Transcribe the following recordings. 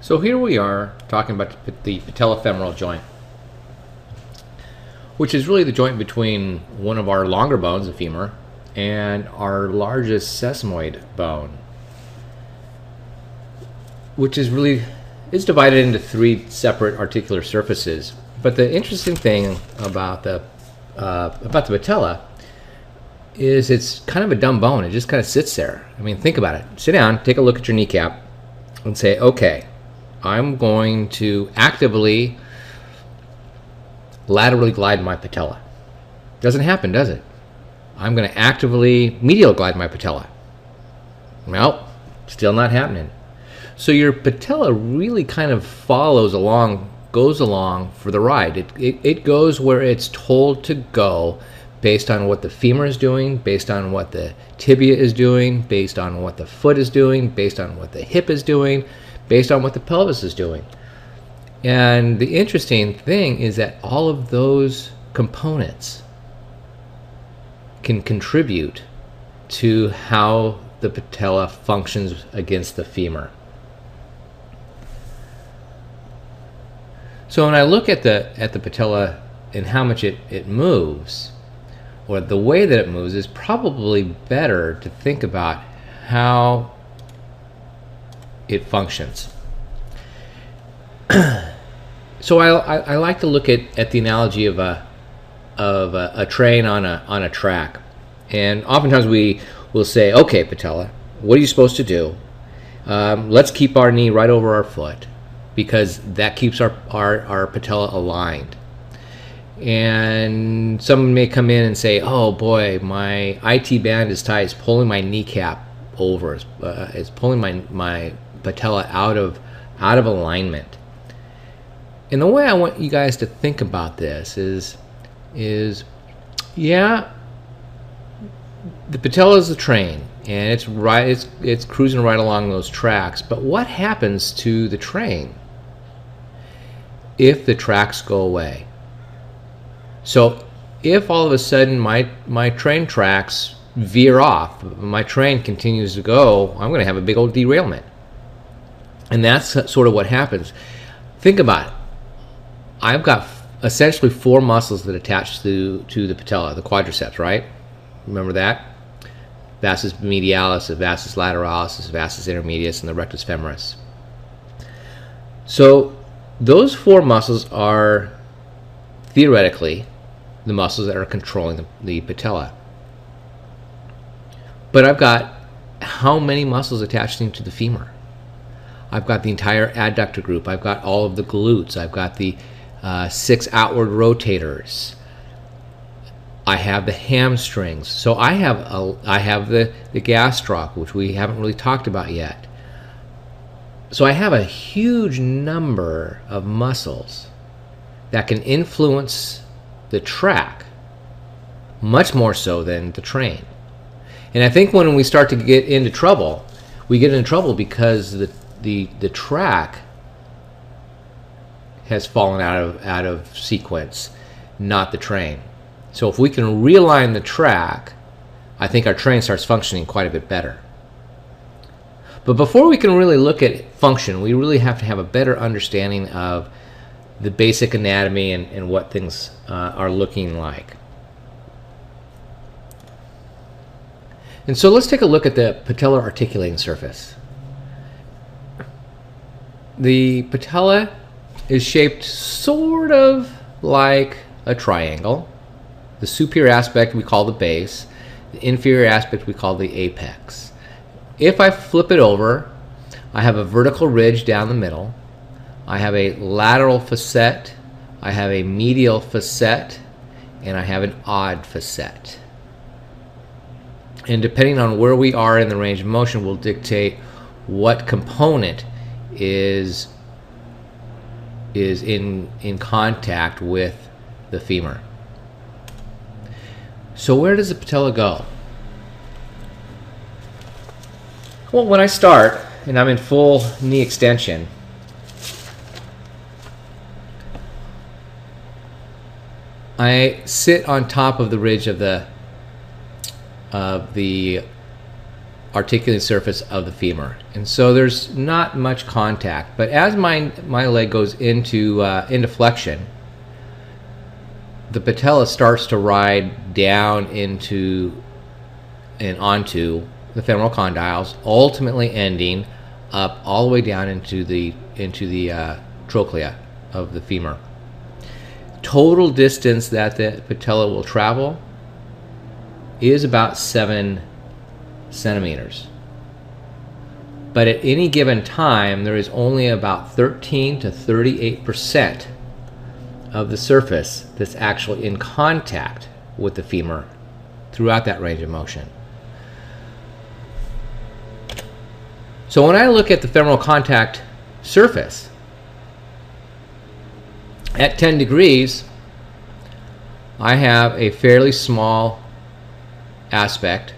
So here we are talking about the patellofemoral joint, which is really the joint between one of our longer bones, the femur, and our largest sesamoid bone, which is divided into three separate articular surfaces. But the interesting thing about the patella is it's kind of a dumb bone. It just kind of sits there. I mean, think about it. Sit down, take a look at your kneecap, and say, okay, I'm going to actively laterally glide my patella. Doesn't happen, does it? I'm going to actively medial glide my patella. Well, still not happening. So your patella really kind of goes along for the ride. It goes where it's told to go based on what the femur is doing, based on what the tibia is doing, based on what the foot is doing, based on what the hip is doing, based on what the pelvis is doing. And the interesting thing is that all of those components can contribute to how the patella functions against the femur. So when I look at the patella and how much it moves, or the way that it moves, is probably better to think about how it functions. So I like to look at the analogy of a train on a track, and oftentimes we will say, okay, patella, what are you supposed to do? Let's keep our knee right over our foot, because that keeps our patella aligned. And someone may come in and say, oh boy, my IT band is tight, it's pulling my kneecap over, it's pulling my patella out of alignment. And the way I want you guys to think about this is yeah, the patella is the train, and it's cruising right along those tracks. But what happens to the train if the tracks go away? So if all of a sudden my train tracks veer off, my train continues to go, I'm going to have a big old derailment. And that's sort of what happens. Think about it. I've got essentially four muscles that attach to the patella, the quadriceps, right? Remember that? Vastus medialis, the vastus lateralis, the vastus intermedius, and the rectus femoris. So those four muscles are theoretically the muscles that are controlling the patella. But I've got how many muscles attaching to the femur? I've got the entire adductor group. I've got all of the glutes. I've got the 6 outward rotators. I have the hamstrings. So I have the gastroc, which we haven't really talked about yet. So I have a huge number of muscles that can influence the track, much more so than the train. And I think when we start to get into trouble, we get into trouble because the track has fallen out of sequence, not the train. So if we can realign the track, I think our train starts functioning quite a bit better. But before we can really look at function, we really have to have a better understanding of the basic anatomy and what things are looking like. And so let's take a look at the patellar articulating surface. The patella is shaped sort of like a triangle. The superior aspect we call the base. The inferior aspect we call the apex. If I flip it over, I have a vertical ridge down the middle. I have a lateral facet, I have a medial facet, and I have an odd facet. And depending on where we are in the range of motion will dictate what component is in contact with the femur. So where does the patella go? Well, when I start and I'm in full knee extension, I sit on top of the ridge of the articulating surface of the femur. And so there's not much contact. But as my leg goes into flexion, the patella starts to ride down into and onto the femoral condyles, ultimately ending up all the way down into the trochlea of the femur. Total distance that the patella will travel is about 7 centimeters. But at any given time, there is only about 13 to 38% of the surface that's actually in contact with the femur throughout that range of motion. So when I look at the femoral contact surface, at 10 degrees, I have a fairly small aspect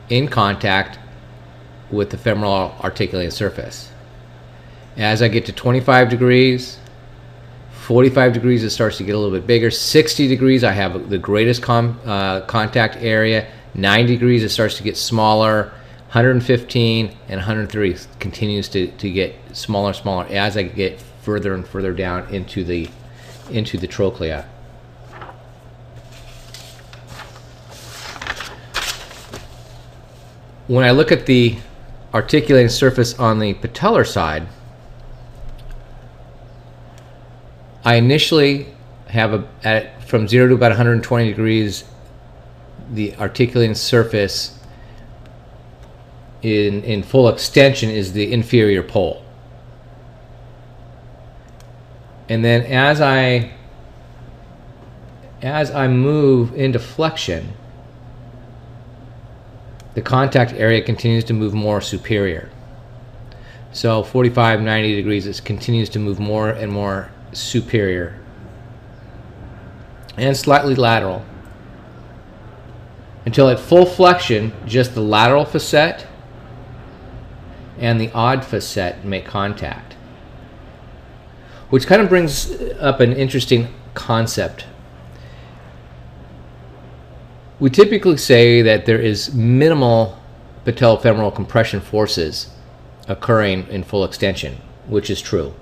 in contact with the femoral articulating surface. As I get to 25 degrees, 45 degrees, it starts to get a little bit bigger. 60 degrees, I have the greatest contact area. 90 degrees, it starts to get smaller. 115 and 130 continues to get smaller and smaller as I get further and further down into the trochlea. When I look at the articulating surface on the patellar side, I initially have from 0 to about 120 degrees, the articulating surface in full extension is the inferior pole. And then as I move into flexion, the contact area continues to move more superior. So 45, 90 degrees, it continues to move more and more superior and slightly lateral until at full flexion, just the lateral facet and the odd facet make contact, which kind of brings up an interesting concept. We typically say that there is minimal patellofemoral compression forces occurring in full extension, which is true.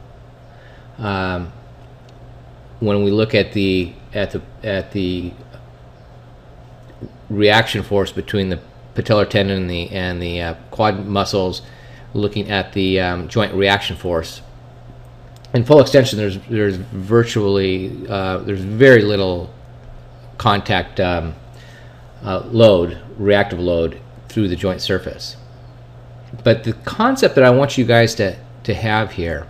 When we look at the reaction force between the patellar tendon and the quad muscles, looking at the joint reaction force, in full extension, there's virtually there's very little contact load, reactive load through the joint surface. But the concept that I want you guys to have here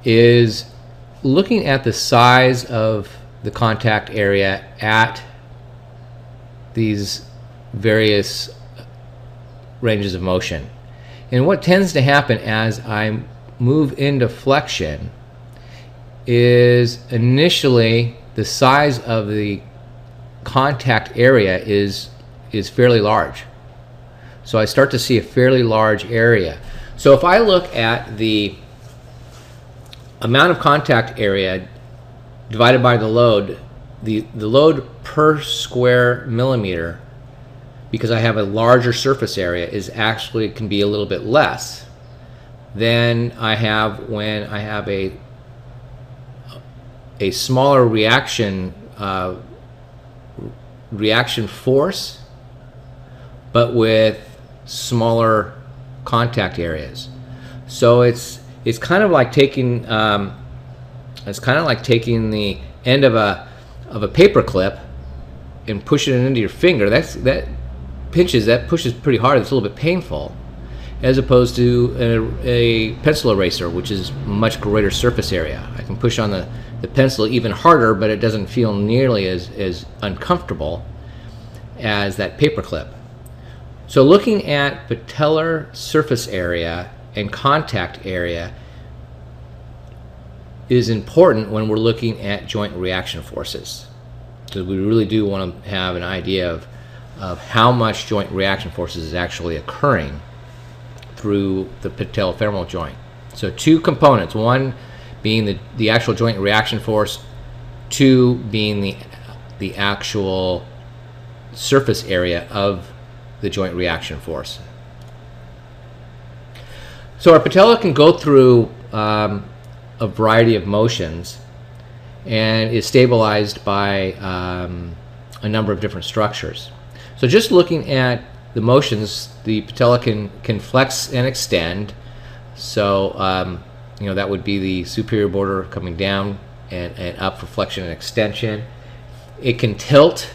is looking at the size of the contact area at these various ranges of motion. And what tends to happen as I move into flexion is initially the size of the contact area is fairly large. So I start to see a fairly large area. So if I look at the amount of contact area divided by the load per square millimeter, because I have a larger surface area, is actually can be a little bit less than I have when I have a smaller reaction force, but with smaller contact areas. So it's kind of like taking the end of a paper clip and pushing it into your finger. That pushes pretty hard. It's a little bit painful, as opposed to a pencil eraser, which is much greater surface area. I can push on the pencil even harder, but it doesn't feel nearly as uncomfortable as that paper clip. So looking at patellar surface area and contact area is important when we're looking at joint reaction forces, because we really do want to have an idea of how much joint reaction forces is actually occurring through the patellofemoral joint. So two components, one being the actual joint reaction force, two being the actual surface area of the joint reaction force. So our patella can go through a variety of motions and is stabilized by a number of different structures. So just looking at the motions, the patella can flex and extend. So that would be the superior border coming down and up for flexion and extension. It can tilt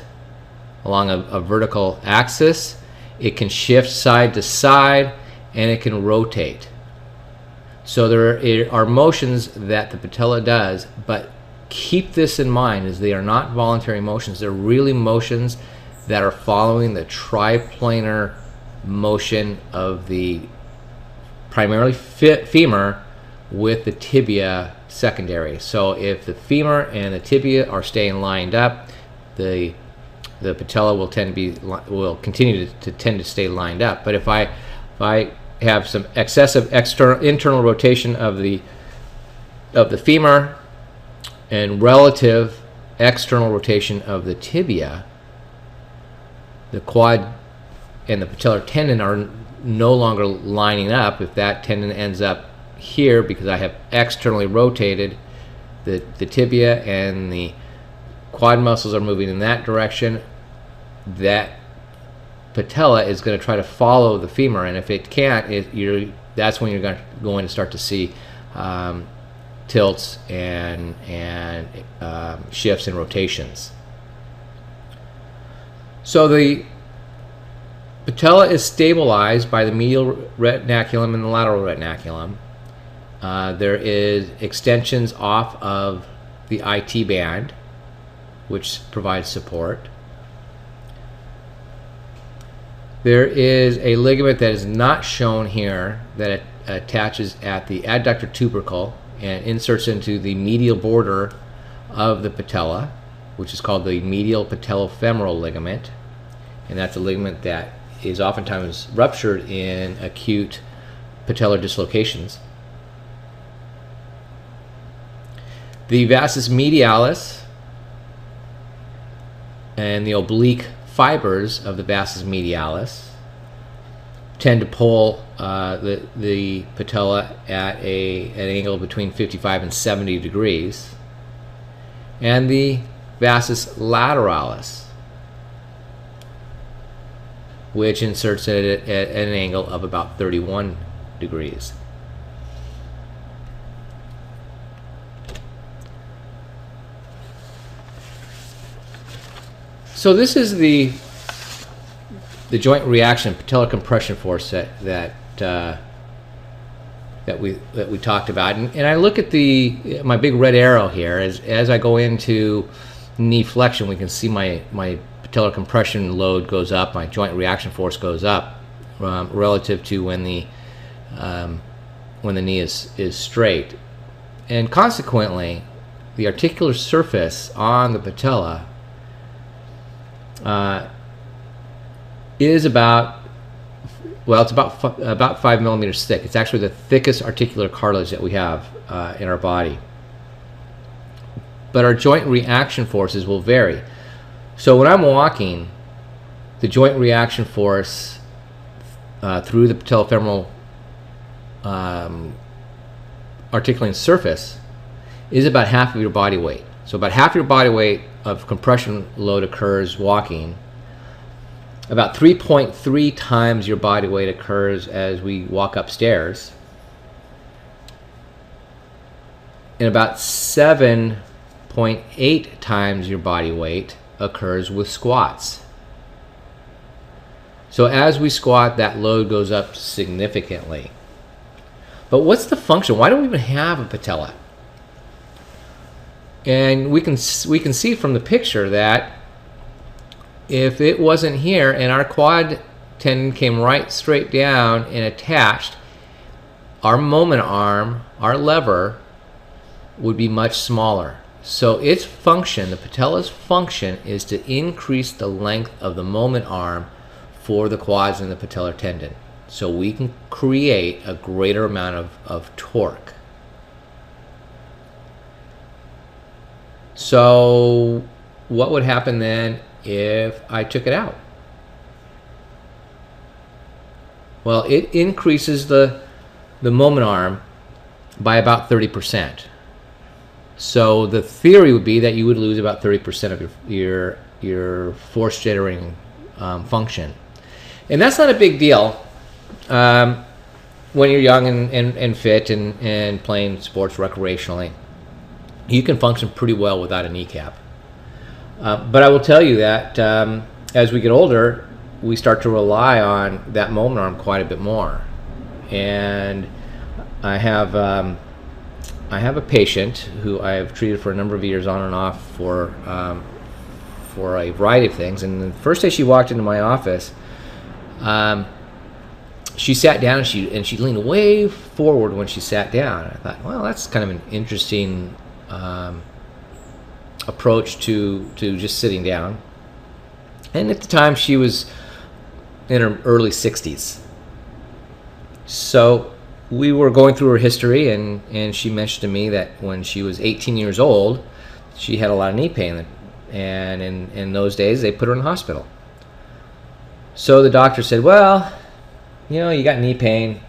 along a vertical axis. It can shift side to side, and it can rotate. So there are motions that the patella does, but keep this in mind, as they are not voluntary motions. They're really motions that are following the triplanar motion of the primarily femur with the tibia secondary. So if the femur and the tibia are staying lined up, the patella will continue to tend to stay lined up. But if I have some excessive internal rotation of the femur and relative external rotation of the tibia, the quad and the patellar tendon are no longer lining up. If that tendon ends up here because I have externally rotated the tibia and the quad muscles are moving in that direction, that patella is going to try to follow the femur, and if it can't, that's when you're going to start to see tilts and shifts and rotations. So the patella is stabilized by the medial retinaculum and the lateral retinaculum. There is extensions off of the IT band, which provides support. There is a ligament that is not shown here that attaches at the adductor tubercle and inserts into the medial border of the patella, which is called the medial patellofemoral ligament, and that's a ligament that is oftentimes ruptured in acute patellar dislocations. The vastus medialis and the oblique fibers of the vastus medialis tend to pull the patella at an angle between 55 and 70 degrees, and the vastus lateralis, which inserts it at an angle of about 31 degrees. So this is the joint reaction, patellar compression force that we talked about, and I look at my big red arrow here as I go into knee flexion. We can see my patellar compression load goes up, my joint reaction force goes up relative to when the knee is straight, and consequently, the articular surface on the patella is about 5 millimeters thick. It's actually the thickest articular cartilage that we have in our body. But our joint reaction forces will vary. So when I'm walking, the joint reaction force through the patellofemoral articulating surface is about half of your body weight. So about half your body weight of compression load occurs walking. About 3.3 times your body weight occurs as we walk upstairs. And about 7.8 times your body weight occurs with squats. So as we squat, that load goes up significantly. But what's the function? Why do we even have a patella? And we can see from the picture that if it wasn't here and our quad tendon came right straight down and attached, our moment arm, our lever, would be much smaller. So its function, the patella's function, is to increase the length of the moment arm for the quads and the patellar tendon, so we can create a greater amount of torque. So what would happen then if I took it out? Well, it increases the moment arm by about 30%. So the theory would be that you would lose about 30% of your force generating function. And that's not a big deal when you're young and fit and playing sports recreationally. You can function pretty well without a kneecap. But I will tell you that as we get older, we start to rely on that moment arm quite a bit more. And I have a patient who I have treated for a number of years on and off for a variety of things. And the first day she walked into my office, she sat down and she leaned way forward when she sat down. I thought, well, that's kind of an interesting approach to just sitting down. And at the time, she was in her early 60s. So we were going through her history, and she mentioned to me that when she was 18 years old, she had a lot of knee pain. And in those days, they put her in the hospital. So the doctor said, well, you got knee pain.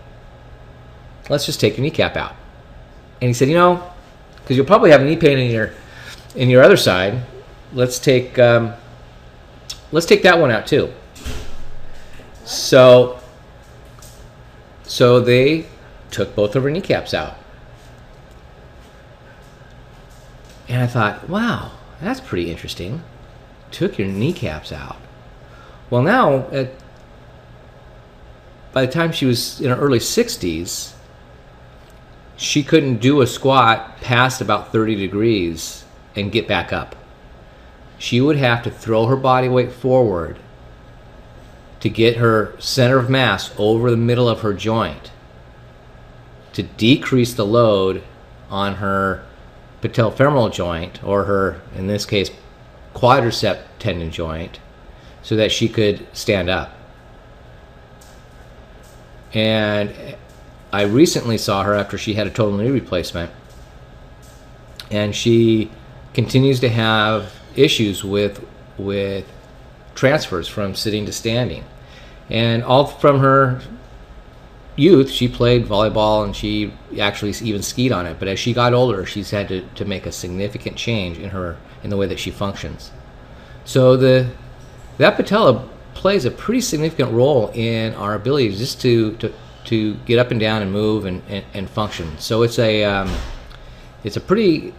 Let's just take your kneecap out. And he said, because you'll probably have knee pain in your other side, let's take that one out too. So they took both of her kneecaps out. And I thought, wow, that's pretty interesting. Took your kneecaps out. Well, now, by the time she was in her early 60s, she couldn't do a squat past about 30 degrees and get back up. She would have to throw her body weight forward to get her center of mass over the middle of her joint to decrease the load on her patellofemoral joint, or her, in this case, quadricep tendon joint, so that she could stand up. And I recently saw her after she had a total knee replacement, and she continues to have issues with transfers from sitting to standing. And all from her youth, she played volleyball, and she actually even skied on it. But as she got older, she's had to make a significant change in the way that she functions. So that patella plays a pretty significant role in our ability just to get up and down and move and function. So it's a pretty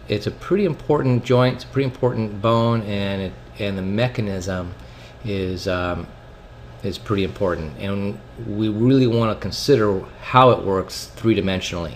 important joint, it's a pretty important bone, and the mechanism is pretty important, and we really want to consider how it works three-dimensionally.